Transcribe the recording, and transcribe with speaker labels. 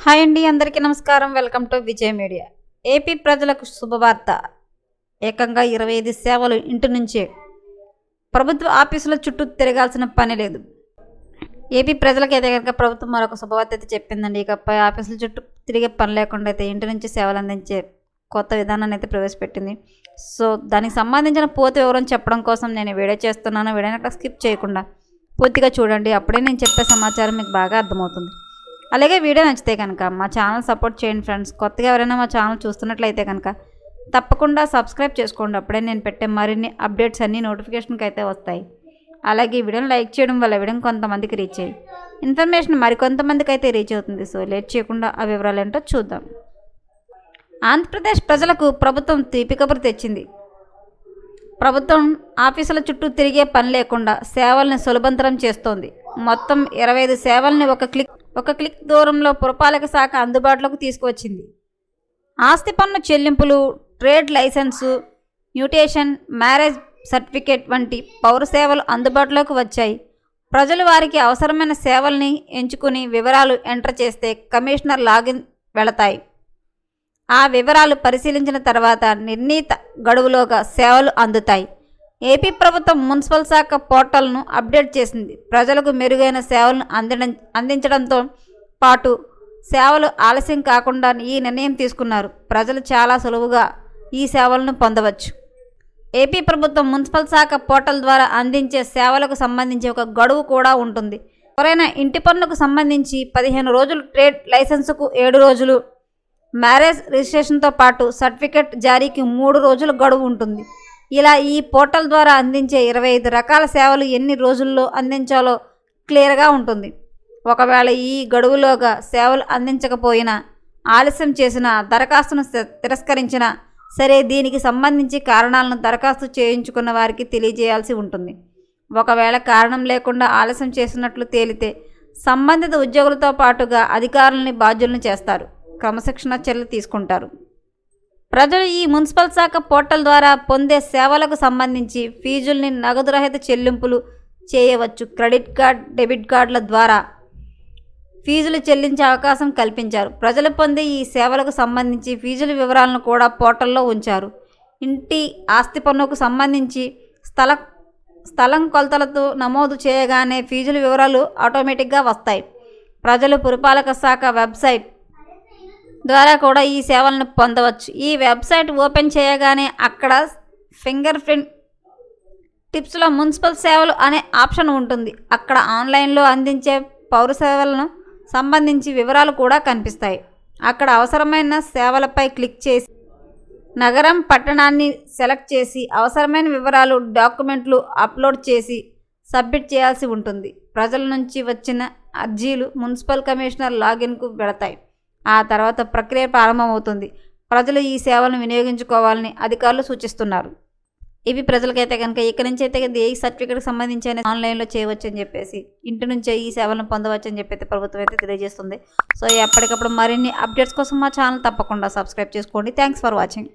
Speaker 1: Hi అండి, అందరికీ నమస్కారం. Welcome to Vijay media. AP ప్రజలకు శుభవార్త. ఏకంగా 25 సేవలు ఇంటి నుంచే. ప్రభుత్వ ఆఫీసుల చుట్టూ తిరగాల్సిన పని లేదు. ఏపీ ప్రజలకు అయితే కనుక ప్రభుత్వం మరొక శుభవార్త అయితే చెప్పిందండి. ఇకపై ఆఫీసుల చుట్టూ తిరిగే పని లేకుండా అయితే ఇంటి నుంచి సేవలు అందించే కొత్త విధానాన్ని అయితే ప్రవేశపెట్టింది. సో దానికి సంబంధించిన పూర్తి వివరం చెప్పడం కోసం నేను వీడియో చేస్తున్నాను. వీడియోని అక్కడ స్కిప్ చేయకుండా పూర్తిగా చూడండి. అప్పుడే నేను చెప్పే సమాచారం మీకు బాగా అర్థమవుతుంది. అలాగే వీడియో నచ్చితే కనుక మా ఛానల్ సపోర్ట్ చేయండి ఫ్రెండ్స్. కొత్తగా ఎవరైనా మా ఛానల్ చూస్తున్నట్లయితే కనుక తప్పకుండా సబ్స్క్రైబ్ చేసుకోండి. అప్పుడే నేను పెట్టే మరిన్ని అప్డేట్స్ అన్నీ నోటిఫికేషన్కి అయితే వస్తాయి. అలాగే వీడియోని లైక్ చేయడం వల్ల వీడియో కొంతమందికి రీచ్ అయ్యి ఇన్ఫర్మేషన్ మరికొంతమందికి అయితే రీచ్ అవుతుంది. సో లేట్ చేయకుండా ఆ వివరాలు ఏంటో చూద్దాం. ఆంధ్రప్రదేశ్ ప్రజలకు ప్రభుత్వం తీపి కబురు తెచ్చింది. ప్రభుత్వం ఆఫీసుల చుట్టూ తిరిగే పని లేకుండా సేవల్ని సులభంతరం చేస్తోంది. మొత్తం 25 సేవల్ని ఒక క్లిక్ దూరంలో పురపాలక శాఖ అందుబాటులోకి తీసుకువచ్చింది. ఆస్తి పన్ను చెల్లింపులు, trade licence, mutation, marriage certificate వంటి పౌర సేవలు అందుబాటులోకి వచ్చాయి. ప్రజలు వారికి అవసరమైన సేవల్ని ఎంచుకుని వివరాలు ఎంటర్ చేస్తే కమిషనర్ లాగిన్ వెళతాయి. ఆ వివరాలు పరిశీలించిన తర్వాత నిర్ణీత గడువులోగా సేవలు అందుతాయి. ఏపీ ప్రభుత్వం మున్సిపల్ శాఖ పోర్టల్ను అప్డేట్ చేసింది. ప్రజలకు మెరుగైన సేవలను అందించడంతో పాటు సేవలు ఆలస్యం కాకుండా ఈ నిర్ణయం తీసుకున్నారు. ప్రజలు చాలా సులువుగా ఈ సేవలను పొందవచ్చు. ఏపీ ప్రభుత్వం మున్సిపల్ శాఖ పోర్టల్ ద్వారా అందించే సేవలకు సంబంధించి ఒక గడువు కూడా ఉంటుంది. ఎవరైనా ఇంటి పన్నుకు సంబంధించి 15 రోజులు, ట్రేడ్ లైసెన్సుకు 7 రోజులు, మ్యారేజ్ రిజిస్ట్రేషన్తో పాటు సర్టిఫికెట్ జారీకి 3 రోజుల గడువు ఉంటుంది. ఇలా ఈ పోర్టల్ ద్వారా అందించే 25 రకాల సేవలు ఎన్ని రోజుల్లో అందించాలో క్లియర్గా ఉంటుంది. ఒకవేళ ఈ గడువులోగా సేవలు అందించకపోయినా, ఆలస్యం చేసినా, దరఖాస్తును తిరస్కరించినా సరే దీనికి సంబంధించి కారణాలను దరఖాస్తు చేయించుకున్న వారికి తెలియజేయాల్సి ఉంటుంది. ఒకవేళ కారణం లేకుండా ఆలస్యం చేసినట్లు తేలితే సంబంధిత ఉద్యోగులతో పాటుగా అధికారులని బాధ్యులను చేస్తారు, క్రమశిక్షణ చర్యలు తీసుకుంటారు. ప్రజలు ఈ మున్సిపల్ శాఖ పోర్టల్ ద్వారా పొందే సేవలకు సంబంధించి ఫీజుల్ని నగదు రహిత చెల్లింపులు చేయవచ్చు. క్రెడిట్ కార్డ్, డెబిట్ కార్డుల ద్వారా ఫీజులు చెల్లించే అవకాశం కల్పించారు. ప్రజలు పొందే ఈ సేవలకు సంబంధించి ఫీజుల వివరాలను కూడా పోర్టల్లో ఉంచారు. ఇంటి ఆస్తి పన్నుకు సంబంధించి స్థలం కొలతలతో నమోదు చేయగానే ఫీజుల వివరాలు ఆటోమేటిక్గా వస్తాయి. ప్రజలు పురపాలక శాఖ వెబ్సైట్ ద్వారా కూడా ఈ సేవలను పొందవచ్చు. ఈ వెబ్సైట్ ఓపెన్ చేయగానే అక్కడ ఫింగర్ ప్రింట్ టిప్స్లో మున్సిపల్ సేవలు అనే ఆప్షన్ ఉంటుంది. అక్కడ ఆన్లైన్లో అందించే పౌర సేవలను సంబంధించి వివరాలు కూడా కనిపిస్తాయి. అక్కడ అవసరమైన సేవలపై క్లిక్ చేసి నగరం, పట్టణాన్ని సెలెక్ట్ చేసి అవసరమైన వివరాలు, డాక్యుమెంట్లు అప్లోడ్ చేసి సబ్మిట్ చేయాల్సి ఉంటుంది. ప్రజల నుంచి వచ్చిన అర్జీలు మున్సిపల్ కమిషనర్ లాగిన్కు వెళతాయి. ఆ తర్వాత ప్రక్రియ ప్రారంభమవుతుంది. ప్రజలు ఈ సేవలను వినియోగించుకోవాలని అధికారులు సూచిస్తున్నారు. ఇవి ప్రజలకైతే కనుక ఇక్కడి నుంచి అయితే ఏ సర్టిఫికేట్కి సంబంధించి ఆన్లైన్లో చేయవచ్చు అని చెప్పేసి, ఇంటి నుంచే ఈ సేవలను పొందవచ్చు అని చెప్పి ప్రభుత్వం అయితే తెలియజేస్తుంది. సో ఎప్పటికప్పుడు మరిన్ని అప్డేట్స్ కోసం మా ఛానల్ తప్పకుండా సబ్స్క్రైబ్ చేసుకోండి. Thanks for watching.